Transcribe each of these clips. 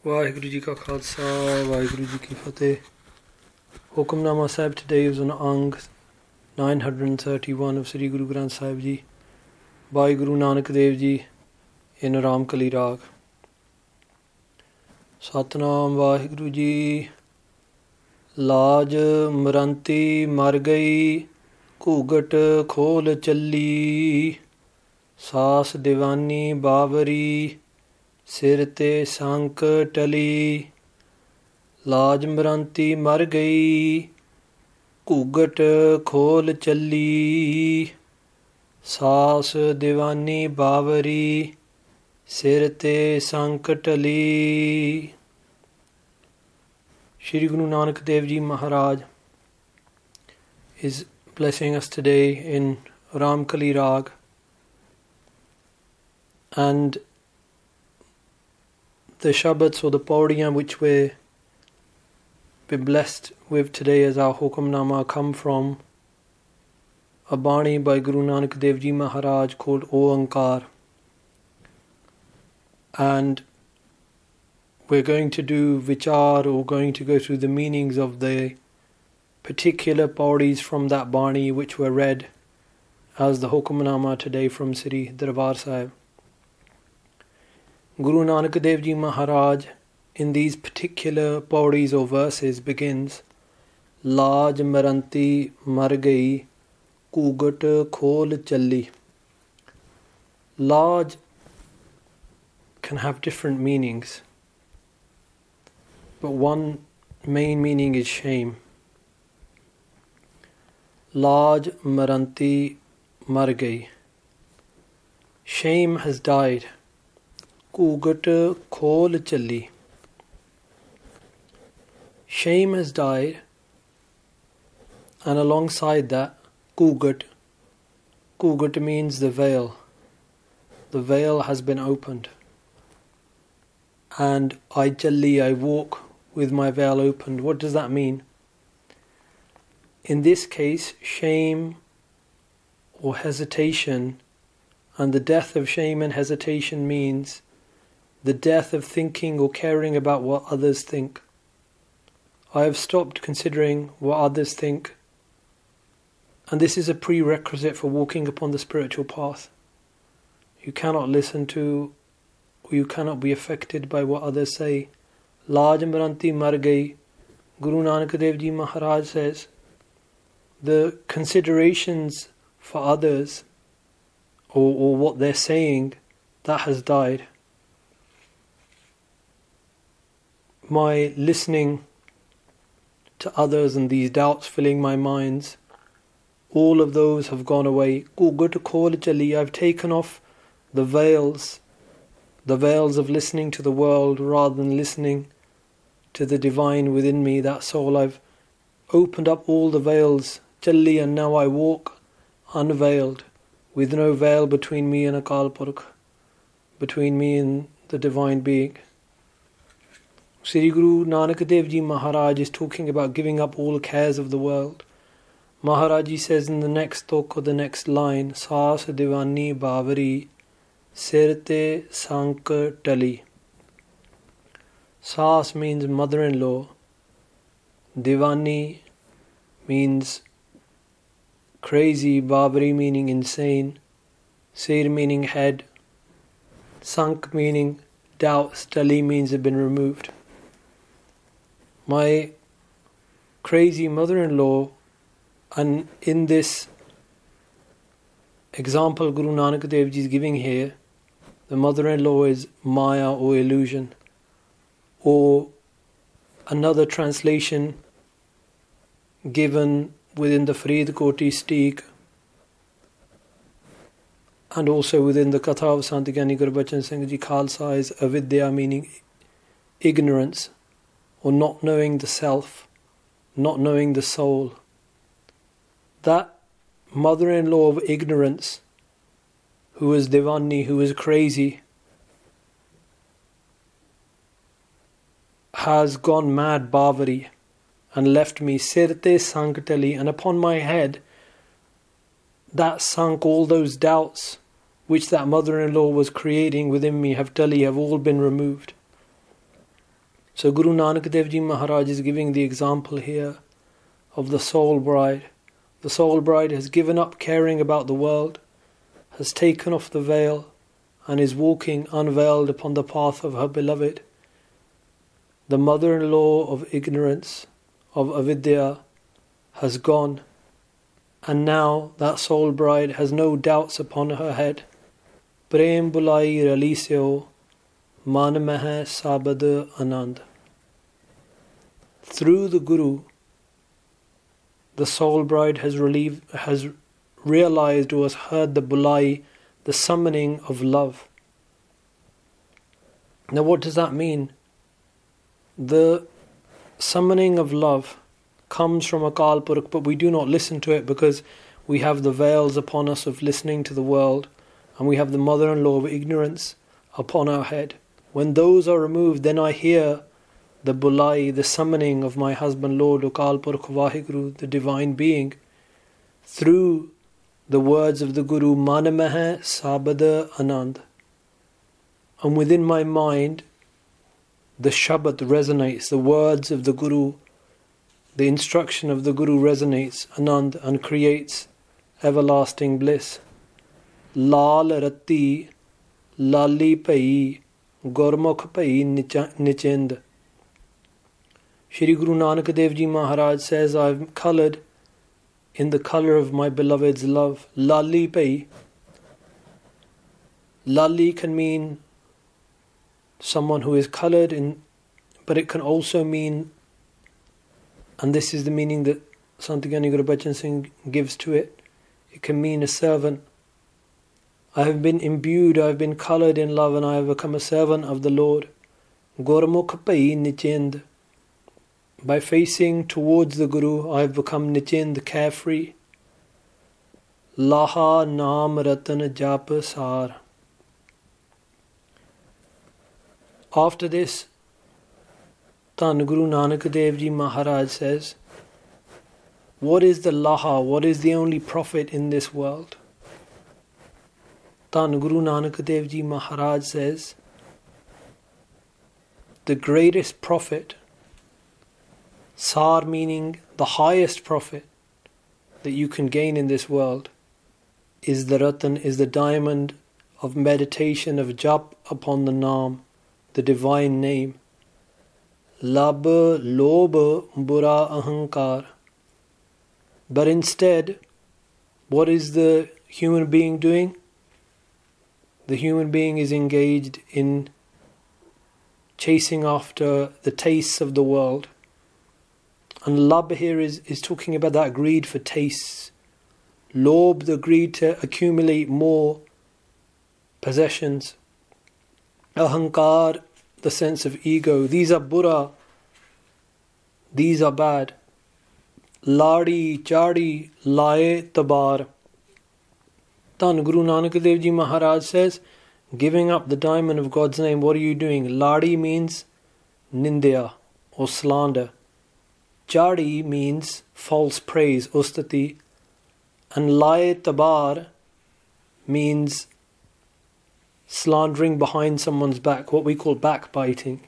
Vaheguru Ji Ka Khalsa, Vaheguru Ji Ki Fateh. Hukamnama Sahib today is on Ang 931 of Sri Guru Granth Sahib Ji by Guru Nanak Dev Ji in Ram Kali Rag. Satnam Vaheguru Ji. लाज मरंती मर गई घूगट खोल चली सास दीवानी बावरी सिर ते सांक टली लाज मरंती मर गई घूगट खोल चली सास दीवानी बावरी सिर ते सांक टली. Shri Guru Nanak Dev Ji Maharaj is blessing us today in Ram Kali Rag, and the Shabads or the Paudiyam which we've been blessed with today as our Hukamnama come from a Bani by Guru Nanak Dev Ji Maharaj called O Ankar, and we're going to do vichar or going to go through the meanings of the particular paudis from that Bani which were read as the Hukamnama today from Sri Darbar Sahib. Guru Nanak Dev Ji Maharaj in these particular paudis or verses begins Laaj maranti mar gayi Kugat khol challi. Laaj can have different meanings, but one main meaning is shame. Laaj maranti mar gayi. Shame has died. Kugat khol challi. Shame has died, and alongside that, Kugat. Kugat means the veil. The veil has been opened. And I challi, I walk with my veil opened. What does that mean? In this case, shame or hesitation, and the death of shame and hesitation means the death of thinking or caring about what others think. I have stopped considering what others think, and this is a prerequisite for walking upon the spiritual path. You cannot listen to, or you cannot be affected by what others say. Laaj maranti mar gayi. Guru Nanak Dev Ji Maharaj says, the considerations for others or what they're saying, that has died. My listening to others and these doubts filling my minds, all of those have gone away. Kugat khol chali. I've taken off the veils of listening to the world rather than listening to the divine within me, that soul. I've opened up all the veils, challi, and now I walk unveiled, with no veil between me and Akal Purkh, between me and the divine being. Sri Guru Nanak Dev Ji Maharaj is talking about giving up all cares of the world. Maharaj Ji says in the next tok or the next line, Saas Divani Bavari Sir te sank tali. Saas means mother-in-law. Divani means crazy. Babari meaning insane. Sir meaning head. Sank meaning doubts. Tali means have been removed. My crazy mother-in-law, and in this example Guru Nanak Dev Ji is giving here, the mother-in-law is Maya or illusion, or another translation given within the Farid Koti Steek and also within the Katha of Sant Gyani Gurbachan Singh Ji Khalsa is avidya, meaning ignorance or not knowing the self, not knowing the soul. That mother-in-law of ignorance, who is Divani, who is crazy, has gone mad, Bavari, and left me sirte sanktali, and upon my head that sunk all those doubts which that mother-in-law was creating within me have all been removed. So Guru Nanak Dev Ji Maharaj is giving the example here of the soul bride. The soul bride has given up caring about the world, has taken off the veil, and is walking unveiled upon the path of her beloved. The mother-in-law of ignorance, of avidya, has gone, and now that soul bride has no doubts upon her head. Prem bulai raliseo man meh sabad anand. Through the Guru, the soul bride has realized or has heard the bulai, the summoning of love. Now what does that mean? The summoning of love comes from Akal Purukh, but we do not listen to it because we have the veils upon us of listening to the world, and we have the mother-in-law of ignorance upon our head. When those are removed, then I hear the bulai, the summoning of my husband Lord Akal Purukh Vaheguru, the Divine Being, through the words of the Guru, Manamah Sabada Anand. And within my mind, the Shabad resonates, the words of the Guru, the instruction of the Guru resonates, Anand, and creates everlasting bliss. Lal Rati Lali Pai Gurmukh Pai Nichind. Shri Guru Nanak Dev Ji Maharaj says, I'm coloured in the colour of my beloved's love. Lali Pai. Lali can mean someone who is coloured in, but it can also mean, and this is the meaning that Sant Gyani Guru Bachan Singh gives to it, it can mean a servant. I have been imbued, I have been coloured in love, and I have become a servant of the Lord. Gurmukh Pai Nichind. By facing towards the Guru, I have become Nichind, carefree. Laha Naam Ratan Jap Sar. After this, Dhan Guru Nanak Dev Ji Maharaj says, what is the Laha? What is the only profit in this world? Dhan Guru Nanak Dev Ji Maharaj says, the greatest profit, Sar meaning the highest profit that you can gain in this world, is the Ratan, is the diamond of meditation, of jap upon the Naam, the divine name. Lab, lob, bura, ahankar. But instead, what is the human being doing? The human being is engaged in chasing after the tastes of the world. And lab here is talking about that greed for tastes. Lob, the greed to accumulate more possessions. Ahankar, the sense of ego. These are bura. These are bad. Ladi, chadi, lae, tabar. Dhan Guru Nanak Dev Ji Maharaj says, giving up the diamond of God's name, what are you doing? Ladi means nindya or slander. Chadi means false praise, ustati. And lae tabar means slandering behind someone's back, what we call backbiting.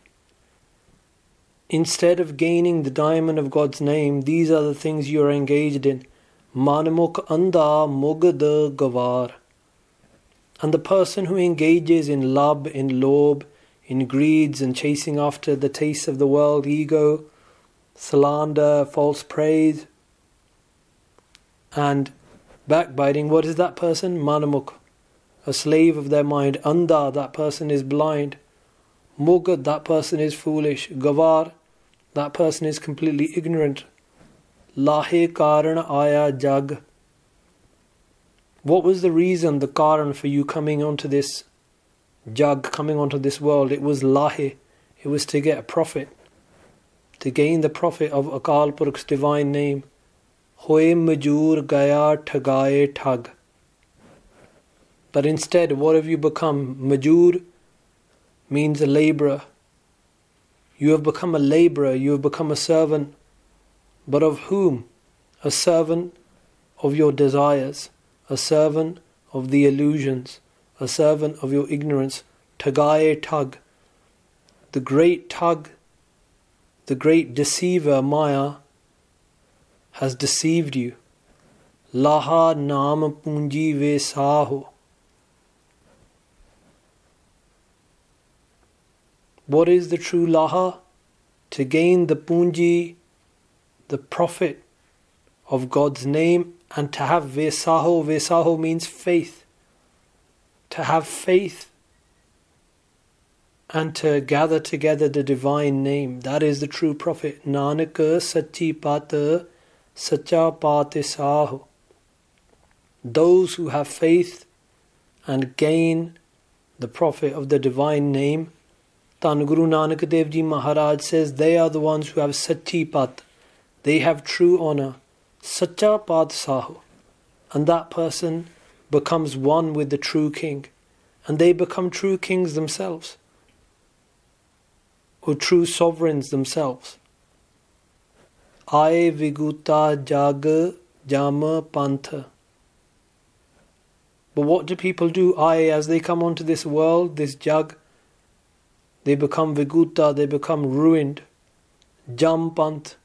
Instead of gaining the diamond of God's name, these are the things you are engaged in. Manamuk anda mugad gavar. And the person who engages in lab, in lob, in greeds and chasing after the tastes of the world, ego, slander, false praise, and backbiting, what is that person? Manamuk, a slave of their mind. Anda, that person is blind. Mugad, that person is foolish. Gavar, that person is completely ignorant. Lahe karan aya jag. What was the reason, the karan for you coming onto this jag, coming onto this world? It was lahe. It was to get a profit, to gain the profit of Akal Purukh's divine name. Hoye majur gaya thagaye thag. But instead, what have you become? Majur means a labourer. You have become a labourer, you have become a servant. But of whom? A servant of your desires, a servant of the illusions, a servant of your ignorance. Thagaye tug. The great tug the great deceiver Maya has deceived you. Laha naam punji vesaho. What is the true laha? To gain the punji, the profit of God's name, and to have vesaho. Vesaho means faith. To have faith and to gather together the divine name. That is the true profit. Nanak sachi pata sacha pate saho. Those who have faith and gain the profit of the divine name, Tan Guru Nanak Dev Ji Maharaj says, they are the ones who have sachi pat. They have true honor. Sacha pat saho. And that person becomes one with the true king. And they become true kings themselves. Or true sovereigns themselves. Aye viguta jag jama pantha. But what do people do? Aye, as they come onto this world, this jag, they become viguta, they become ruined. Jam panth.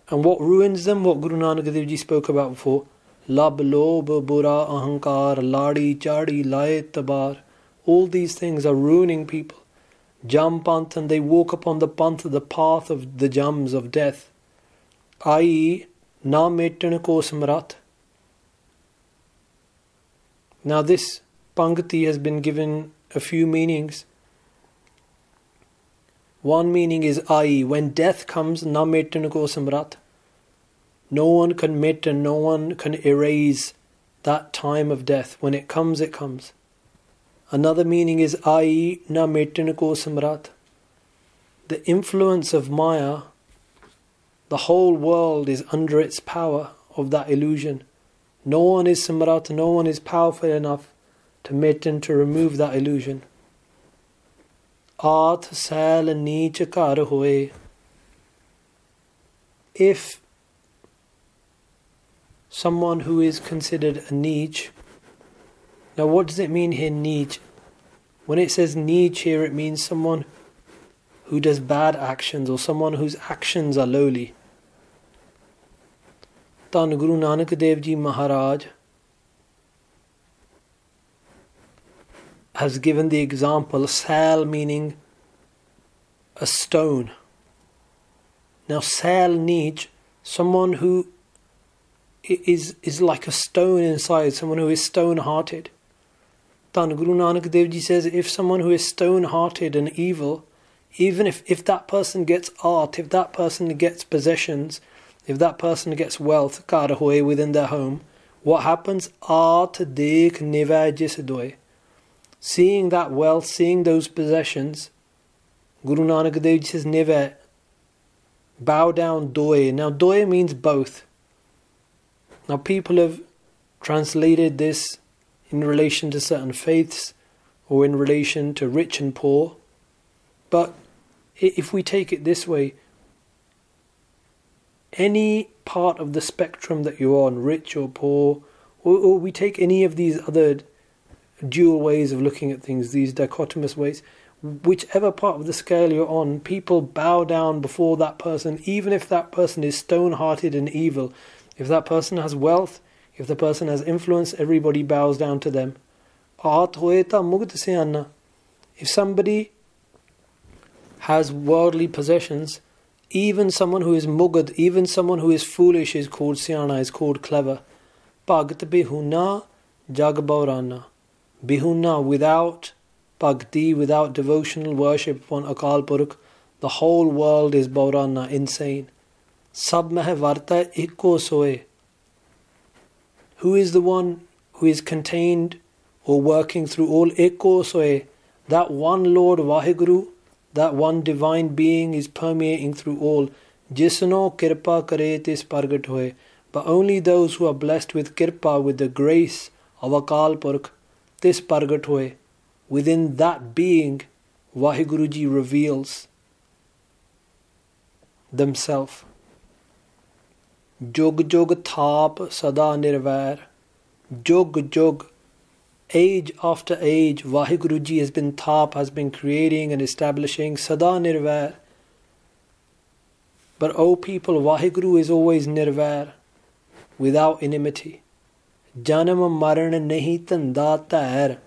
And what ruins them? What Guru Nanak Dev Ji spoke about before. Lab, lob, bura, ahankar, ladi, chadi, laye, tabar. All these things are ruining people. Jam panth, and they walk upon the panth, the path of the jams of death. I.e., na metan ko samrat. Now this Pangati has been given a few meanings. One meaning is I.e., when death comes, na metan ko samrat. No one can mit and no one can erase that time of death. When it comes, it comes. Another meaning is I.e. na metan ko samrat. The influence of Maya, the whole world is under its power of that illusion. No one is samrat, no one is powerful enough to metan, to remove that illusion. Aat sal neech kar hoye. If someone who is considered a neech, now what does it mean here, neech? When it says neech here, it means someone who does bad actions or someone whose actions are lowly. Tan Guru Nanak Dev Ji Maharaj has given the example, sal meaning a stone. Now sal neech, someone who is like a stone inside, someone who is stone-hearted. Tan Guru Nanak Dev Ji says, if someone who is stone-hearted and evil, even if that person gets art, if that person gets possessions, if that person gets wealth, kar hoye, within their home, what happens? Art dekh nivajis doye. Seeing that wealth, seeing those possessions, Guru Nanak Dev Ji says, niva, bow down doye. Now doye means both. Now people have translated this in relation to certain faiths or in relation to rich and poor. But if we take it this way, any part of the spectrum that you're on, rich or poor, or we take any of these other dual ways of looking at things, these dichotomous ways, whichever part of the scale you're on, people bow down before that person, even if that person is stone-hearted and evil. If that person has wealth, if the person has influence, everybody bows down to them. If somebody has worldly possessions, even someone who is mugad, even someone who is foolish is called siyana, is called clever. Bhagt bihuna jag baurana. Bihuna, without bhakti, without devotional worship upon Akal Purukh, the whole world is baurana, insane. Sab meh varta ikko soe. Who is the one who is contained or working through all? Ikko soe. That one Lord Vaheguru, that one divine being is permeating through all. Jisno kirpa kare tis pargat hoye. But only those who are blessed with kirpa, with the grace of Akal Purukh, tis pargat hoye. Within that being, Vaheguruji reveals themselves. Jog jog thap sada nirvair. Jog jog, age after age, Vaheguruji has been creating and establishing sada nirvair. But O people, Vaheguru is always nirvair, without enmity. Janam maran nahi tanda tair.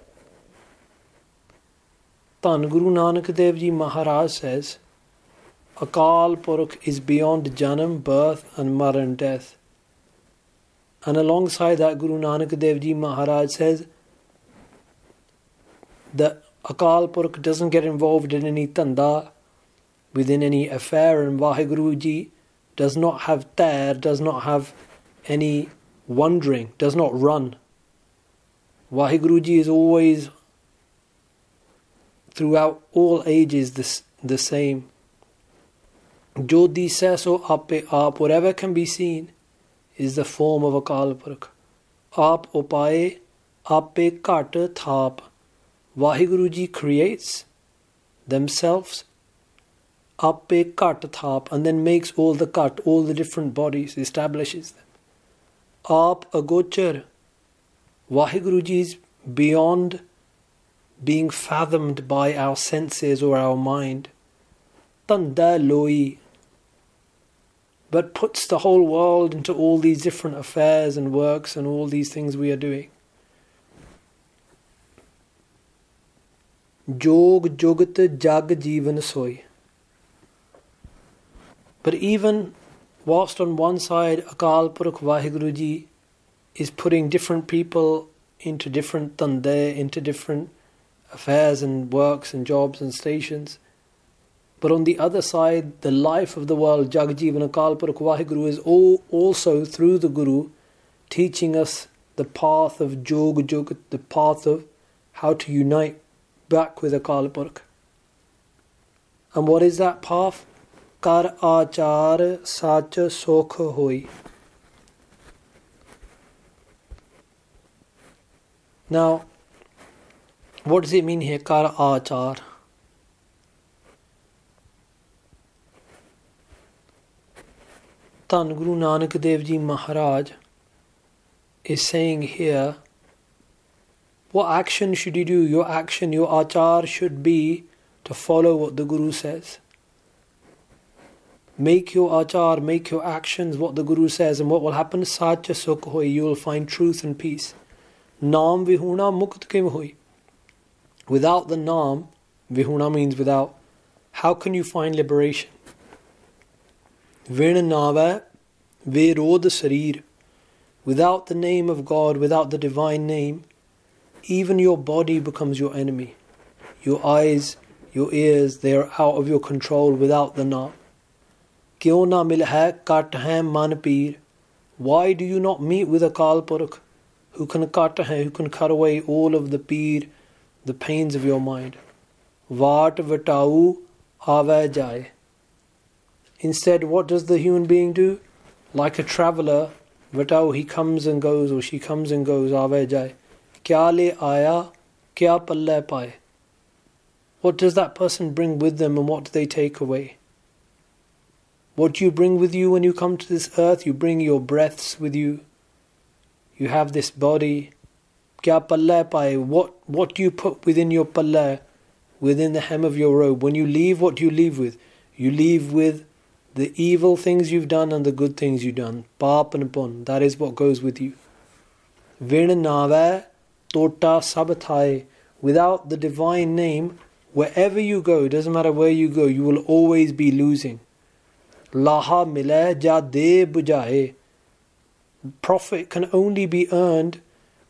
Dhan Guru Nanak Dev Ji Maharaj says, Akal Purukh is beyond Janam, birth and Maran, death. And alongside that, Guru Nanak Dev Ji Maharaj says that Akal Purukh doesn't get involved in any tanda, within any affair, and Vaheguru Ji does not have tair, does not have any wandering, does not run. Vaheguru Ji is always, throughout all ages, the same. Jo dise so ape aap, whatever can be seen is the form of Akal Purukh. Aap upaye, ape kat thap. Vaheguru Ji creates themselves, ape kat thap, and then makes all the kat, all the different bodies, establishes them. Aap agochar. Vaheguru Ji is beyond being fathomed by our senses or our mind. Tanda loi. But puts the whole world into all these different affairs and works and all these things we are doing. Jog jogat jag jivan soy. But even whilst on one side Akal Purukh Vaheguru Ji is putting different people into different tande, into different affairs and works and jobs and stations, but on the other side, the life of the world, Jagjivan Akal Purukh Vaheguru, is also through the Guru teaching us the path of Jog Jogat, the path of how to unite back with Akal Purukh. And what is that path? Kar achar sach sokh hoi. Now, what does it mean here, kar achar? Dhan Guru Nanak Dev Ji Maharaj is saying here, what action should you do? Your action, your achar should be to follow what the Guru says. Make your achar, make your actions what the Guru says, and what will happen? Sacha sukh hoi, you will find truth and peace. Naam vihuna mukt kim hoi. Without the Naam, vihuna means without, how can you find liberation? Vin nava virod sarir. Without the name of God, without the divine name, even your body becomes your enemy. Your eyes, your ears, they are out of your control without the Naam. Kyo na mil hai kat hai man peer. Why do you not meet with Akal Purukh, who can kat hai, who can cut away all of the peer, the pains of your mind? Vaat vatau ave jaye. Instead, what does the human being do? Like a traveller, vatau, he comes and goes, or she comes and goes, ave jaye. Kya le aaya, kya palle paaye. What does that person bring with them, and what do they take away? What do you bring with you when you come to this earth? You bring your breaths with you. You have this body. Kya palle paaye. What do you put within your palle, within the hem of your robe? When you leave, what do you leave with? You leave with the evil things you've done and the good things you've done. Paap and pun. That is what goes with you. Vin nava tota sab thai. Without the divine name, wherever you go, doesn't matter where you go, you will always be losing. Laha mile ja de bujahe. Profit can only be earned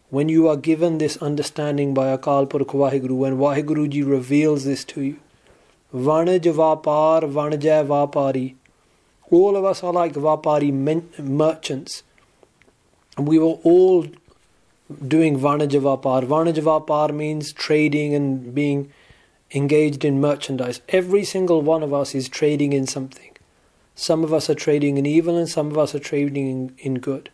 when you are given this understanding by Akal Purukh Vaheguru, when Vaheguru Ji reveals this to you. Vanaj vapar vanjai vapari. All of us are like vapari merchants. And we were all doing vanaj vapar. Vanaj vapar means trading and being engaged in merchandise. Every single one of us is trading in something. Some of us are trading in evil and some of us are trading in good.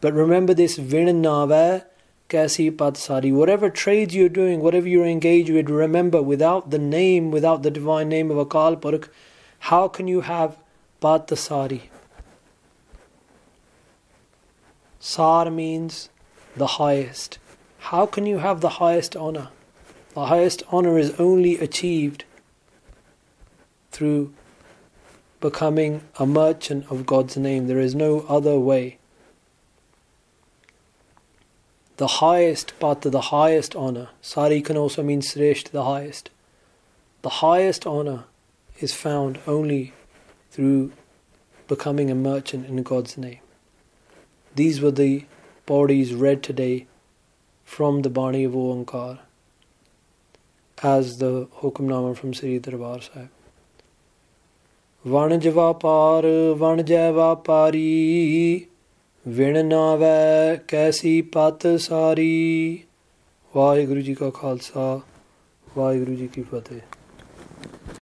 But remember this, Vin nava kaisi pat sari. Whatever trades you're doing, whatever you're engaged with, remember, without the name, without the divine name of Akal Purukh, how can you have pat sari? Sar means the highest. How can you have the highest honor? The highest honor is only achieved through becoming a merchant of God's name. There is no other way. The highest, but the highest honor. Sari can also mean Sresht, the highest. The highest honor is found only through becoming a merchant in God's name. These were the bodies read today from the Bani of Oankar as the Hukamnama from Sri Darbar Sahib. Vanj vapar vanjai vapari Vin navai kaisi pat sari. Vaheguru Ji ka Khalsa, Vaheguru Ji ki Fateh.